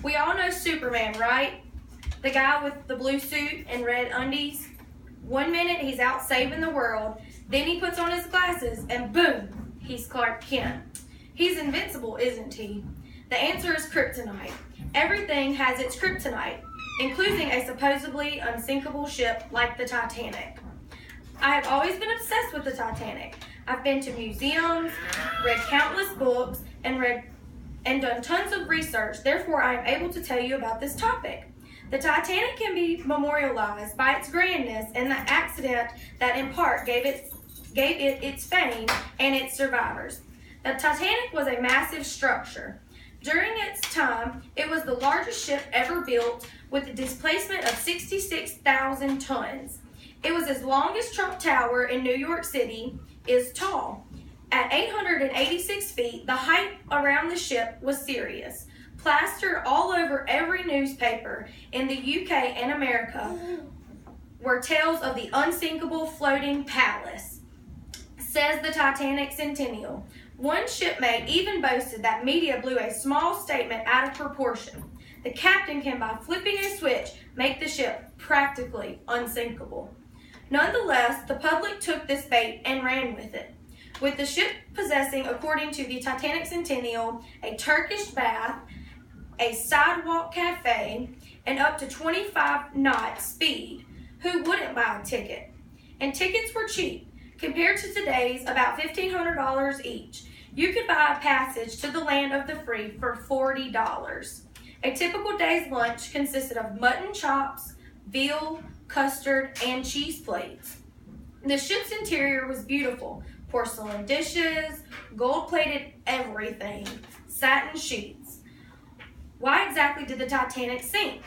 We all know Superman, right? The guy with the blue suit and red undies. One minute he's out saving the world, then he puts on his glasses and boom, he's Clark Kent. He's invincible, isn't he? The answer is kryptonite. Everything has its kryptonite, including a supposedly unsinkable ship like the Titanic. I have always been obsessed with the Titanic. I've been to museums, read countless books, and done tons of research. Therefore, I am able to tell you about this topic. The Titanic can be memorialized by its grandness and the accident that in part gave it its fame and its survivors. The Titanic was a massive structure. During its time, it was the largest ship ever built with a displacement of 66,000 tons. It was as long as Trump Tower in New York City is tall. At 886 feet, the height around the ship was serious. Plastered all over every newspaper in the UK and America were tales of the unsinkable floating palace, says the Titanic Centennial. One shipmate even boasted that media blew a small statement out of proportion. The captain can, by flipping a switch, make the ship practically unsinkable. Nonetheless, the public took this bait and ran with it, with the ship possessing, according to the Titanic Centennial, a Turkish bath, a sidewalk cafe, and up to 25 knot speed. Who wouldn't buy a ticket? And tickets were cheap. Compared to today's, about $1,500 each. You could buy a passage to the land of the free for $40. A typical day's lunch consisted of mutton chops, veal, custard, and cheese plates. The ship's interior was beautiful. Porcelain dishes, gold-plated everything, satin sheets. Why exactly did the Titanic sink?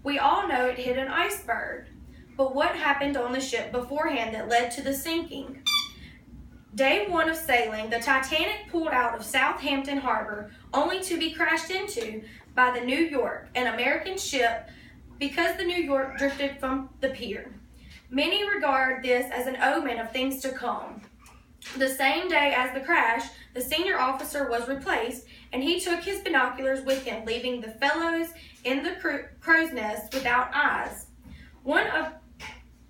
We all know it hit an iceberg. But what happened on the ship beforehand that led to the sinking? Day one of sailing, the Titanic pulled out of Southampton Harbor only to be crashed into by the New York, an American ship, because the New York drifted from the pier. Many regard this as an omen of things to come. The same day as the crash, the senior officer was replaced, and he took his binoculars with him, leaving the fellows in the crow's nest without eyes.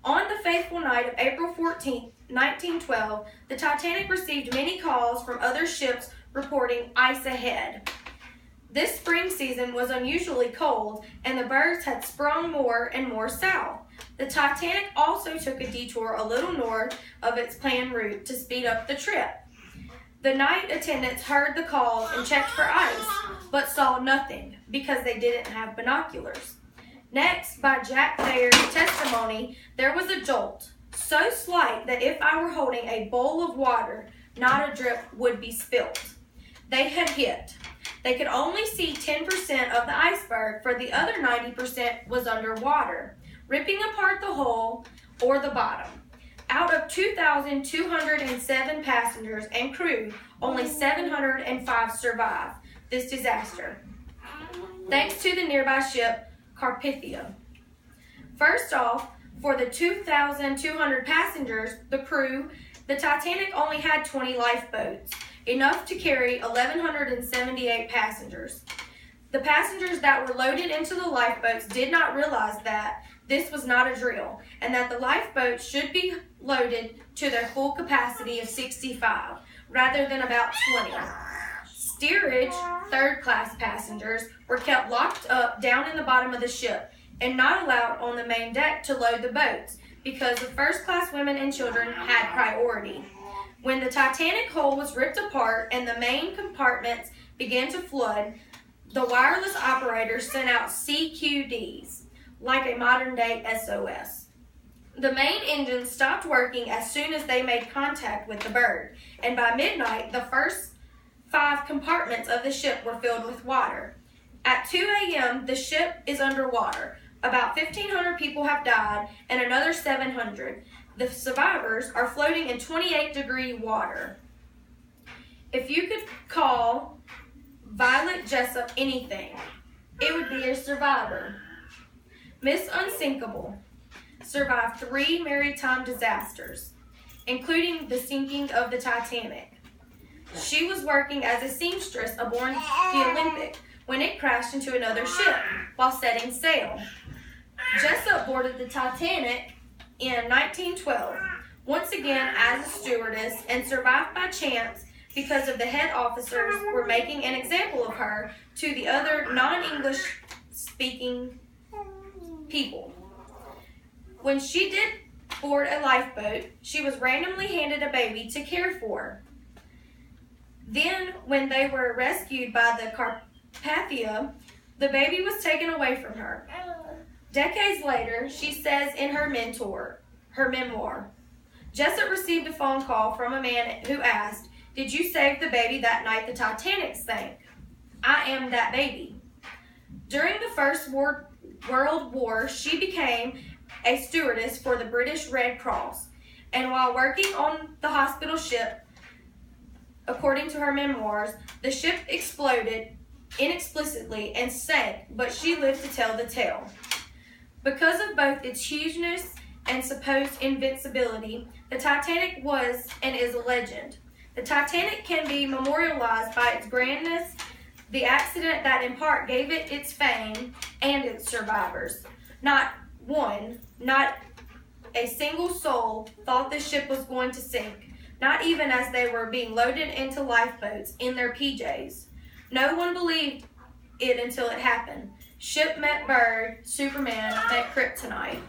On the fateful night of April 14, 1912, the Titanic received many calls from other ships reporting ice ahead. This spring season was unusually cold, and the bergs had sprung more and more south. The Titanic also took a detour a little north of its planned route to speed up the trip. The night attendants heard the calls and checked for ice, but saw nothing because they didn't have binoculars. Next, by Jack Thayer's testimony, there was a jolt, so slight that if I were holding a bowl of water, not a drip would be spilt. They had hit. They could only see 10% of the iceberg, for the other 90% was underwater, ripping apart the hull or the bottom. Out of 2,207 passengers and crew, only 705 survived this disaster, thanks to the nearby ship Carpathia. First off, for the 2,200 passengers, the crew, the Titanic only had 20 lifeboats, enough to carry 1,178 passengers. The passengers that were loaded into the lifeboats did not realize that this was not a drill, and that the lifeboats should be loaded to their full capacity of 65, rather than about 20. Steerage, third-class passengers, were kept locked up down in the bottom of the ship and not allowed on the main deck to load the boats because the first-class women and children had priority. When the Titanic hull was ripped apart and the main compartments began to flood, the wireless operators sent out CQDs, like a modern-day SOS. The main engines stopped working as soon as they made contact with the berg, and by midnight, the first 5 compartments of the ship were filled with water. At 2 a.m., the ship is underwater. About 1,500 people have died, and another 700. The survivors are floating in 28-degree water. If you could call Violet Jessup anything, it would be a survivor. Miss Unsinkable survived 3 maritime disasters, including the sinking of the Titanic. She was working as a seamstress aboard the Olympic when it crashed into another ship while setting sail. Jessup boarded the Titanic in 1912, once again as a stewardess, and survived by chance because of the head officers were making an example of her to the other non-English speaking people. When she did board a lifeboat, she was randomly handed a baby to care for. Then, when they were rescued by the Carpathia, the baby was taken away from her. Decades later, she says in her memoir, Jessup received a phone call from a man who asked, "Did you save the baby that night the Titanic sank?" "I am that baby." During the First World War, she became a stewardess for the British Red Cross, and while working on the hospital ship, according to her memoirs, the ship exploded inexplicably and sank, but she lived to tell the tale. Because of both its hugeness and supposed invincibility, the Titanic was and is a legend. The Titanic can be memorialized by its grandness, the accident that in part gave it its fame, and its survivors. Not a single soul thought the ship was going to sink, not even as they were being loaded into lifeboats in their PJs. No one believed it until it happened. Ship met bird, Superman met kryptonite.